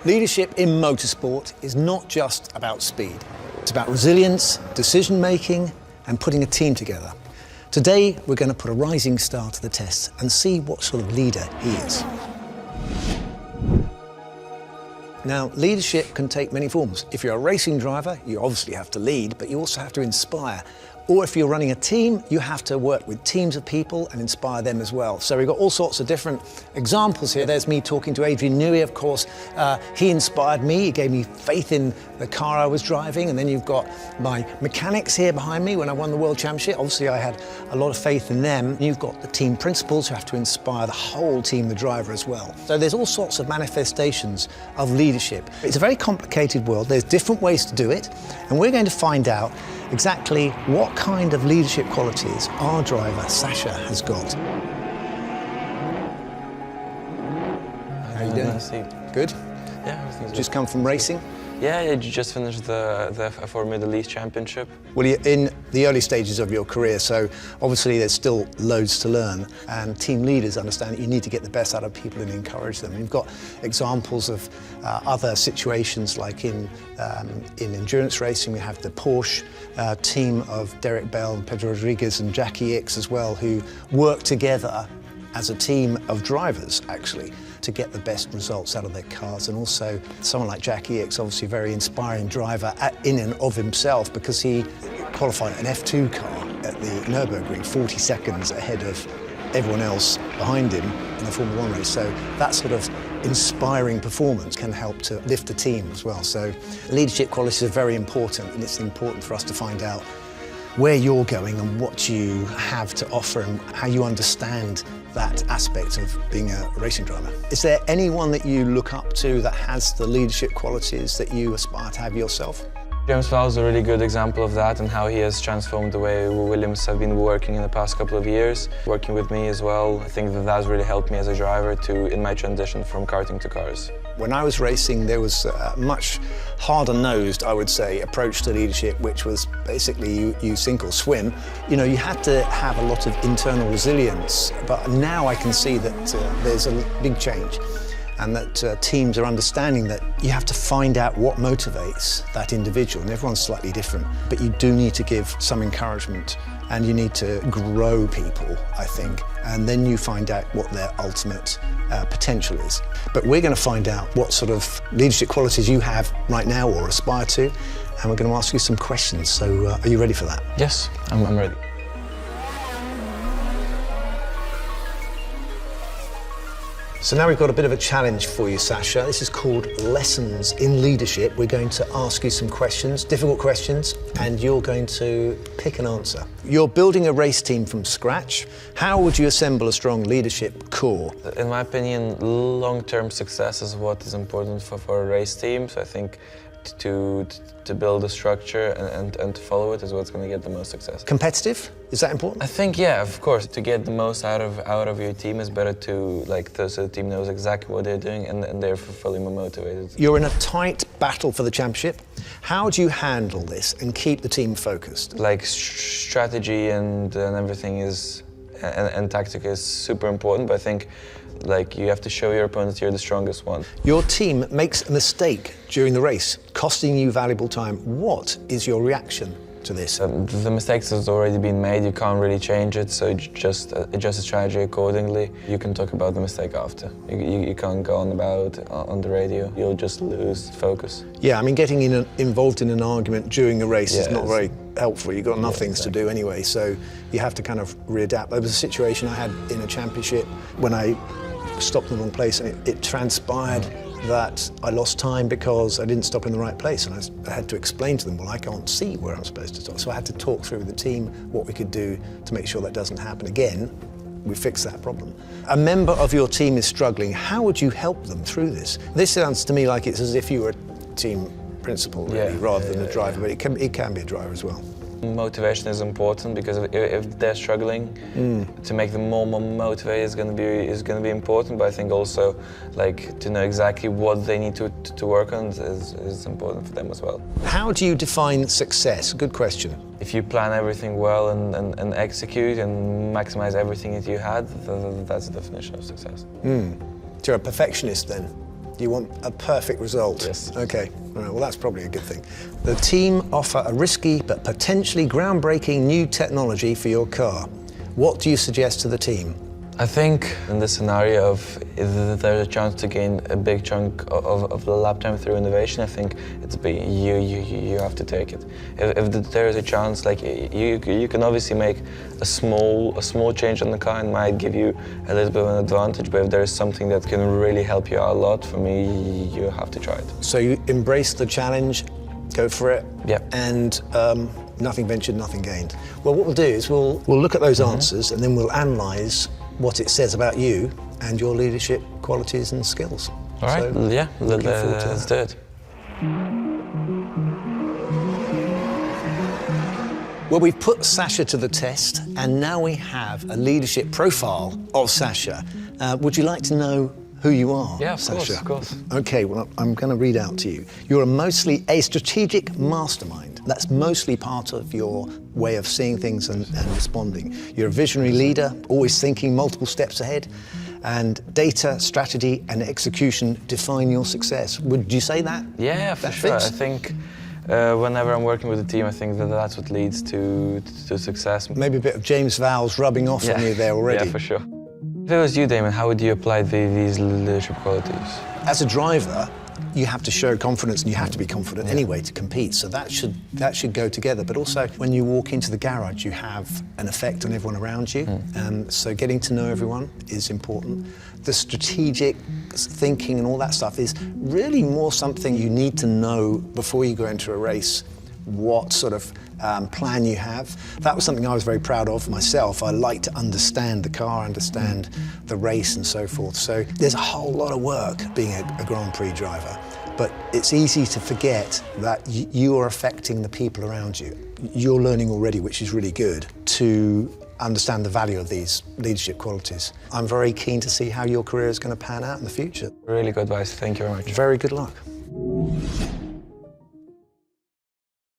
Leadership in motorsport is not just about speed. It's about resilience, decision-making, and putting a team together. Today, we're going to put a rising star to the test and see what sort of leader he is. Now, leadership can take many forms. If you're a racing driver, you obviously have to lead, but you also have to inspire. Or if you're running a team, you have to work with teams of people and inspire them as well. So we've got all sorts of different examples here. There's me talking to Adrian Newey, of course. He inspired me, he gave me faith in the car I was driving. And then you've got my mechanics here behind me when I won the World Championship. Obviously, I had a lot of faith in them. You've got the team principals who have to inspire the whole team, the driver as well. So there's all sorts of manifestations of leadership. It's a very complicated world. There's different ways to do it. And we're going to find out exactly what kind of leadership qualities our driver, Sasha, has got. How are you doing? Good? Yeah, everything's Just come from racing? Yeah, I just finished the F4 Middle East Championship. Well, you're in the early stages of your career, so obviously there's still loads to learn, and team leaders understand that you need to get the best out of people and encourage them. You've got examples of other situations like in endurance racing. We have the Porsche team of Derek Bell and Pedro Rodriguez and Jackie Ickx as well, who work together as a team of drivers, actually, to get the best results out of their cars. And also someone like Jackie Ickx, obviously a very inspiring driver in and of himself, because he qualified an F2 car at the Nürburgring 40 seconds ahead of everyone else behind him in a Formula 1 race. So that sort of inspiring performance can help to lift the team as well. So leadership qualities are very important, and it's important for us to find out where you're going and what you have to offer and how you understand that aspect of being a racing driver. Is there anyone that you look up to that has the leadership qualities that you aspire to have yourself? James Vowles is a really good example of that and how he has transformed the way Williams have been working in the past couple of years, working with me as well. I think that has really helped me as a driver in my transition from karting to cars. When I was racing, there was a much harder-nosed, I would say, approach to leadership, which was basically you sink or swim. You know, you had to have a lot of internal resilience, but now I can see that there's a big change, and that teams are understanding that you have to find out what motivates that individual, and everyone's slightly different, but you do need to give some encouragement, and you need to grow people, I think, and then you find out what their ultimate potential is. But we're going to find out what sort of leadership qualities you have right now or aspire to, and we're going to ask you some questions. So are you ready for that? Yes, I'm ready. So now we've got a bit of a challenge for you, Sasha. This is called Lessons in Leadership. We're going to ask you some questions, difficult questions, and you're going to pick an answer. You're building a race team from scratch. How would you assemble a strong leadership core? In my opinion, long-term success is what is important for a race team. So I think to build a structure and to follow it is what's going to get the most success. Competitive? Is that important? I think, yeah, of course. To get the most out of your team is better so the team knows exactly what they're doing and they're fully motivated. You're in a tight battle for the championship. How do you handle this and keep the team focused? Like strategy and everything and tactic is super important, but I think you have to show your opponents you're the strongest one. Your team makes a mistake during the race, costing you valuable time. What is your reaction to this? The mistakes has already been made, you can't really change it, so just adjust the strategy accordingly. You can talk about the mistake after. You can't go on about it on the radio, you'll just lose focus. Yeah, I mean, getting involved in an argument during a race is not very helpful. You've got enough things to do anyway, so you have to kind of readapt. There was a situation I had in a championship when I stopped in the wrong place, and it transpired that I lost time because I didn't stop in the right place, and I had to explain to them, well, I can't see where I'm supposed to stop. So I had to talk through with the team what we could do to make sure that doesn't happen again. We fix that problem. A member of your team is struggling. How would you help them through this? This sounds to me like it's as if you were a team principal, really, rather than a driver, but it can be a driver as well. Motivation is important because if they're struggling, to make them more motivated is going to be important. But I think also to know exactly what they need to work on is important for them as well. How do you define success? Good question. If you plan everything well and execute and maximize everything that you had, that's the definition of success. So you're a perfectionist then? You want a perfect result? Yes. Okay, all right, well that's probably a good thing. The team offer a risky but potentially groundbreaking new technology for your car. What do you suggest to the team? I think in the scenario of if there's a chance to gain a big chunk of the lap time through innovation, I think it's big. You have to take it. If there is a chance, like you can obviously make a small change on the car and might give you a little bit of an advantage. But if there is something that can really help you out a lot, for me, you have to try it. So you embrace the challenge, go for it, yeah, and nothing ventured, nothing gained. Well, what we'll do is we'll look at those answers and then we'll analyse what it says about you and your leadership qualities and skills. All right, so, yeah, let's do it. Well, we've put Sasha to the test and now we have a leadership profile of Sasha. Would you like to know who you are, Yeah, of Sasha? course, of course. Okay, well, I'm going to read out to you. You're mostly a strategic mastermind. That's mostly part of your way of seeing things and responding. You're a visionary leader, always thinking multiple steps ahead, and data, strategy, and execution define your success. Would you say that? Yeah, for sure. I think whenever I'm working with a team, I think that's what leads to success. Maybe a bit of James Vowles rubbing off on you there already. Yeah, for sure. If it was you, Damon, how would you apply these leadership qualities? As a driver, you have to show confidence and you have to be confident anyway to compete, so that should go together. But also, when you walk into the garage, you have an effect on everyone around you, so getting to know everyone is important. The strategic thinking and all that stuff is really more something you need to know before you go into a race, what sort of plan you have. That was something I was very proud of myself. I like to understand the car, understand the race and so forth. So there's a whole lot of work being a Grand Prix driver, but it's easy to forget that you are affecting the people around you. You're learning already, which is really good, to understand the value of these leadership qualities. I'm very keen to see how your career is going to pan out in the future. Really good advice. Thank you very much. Very good luck.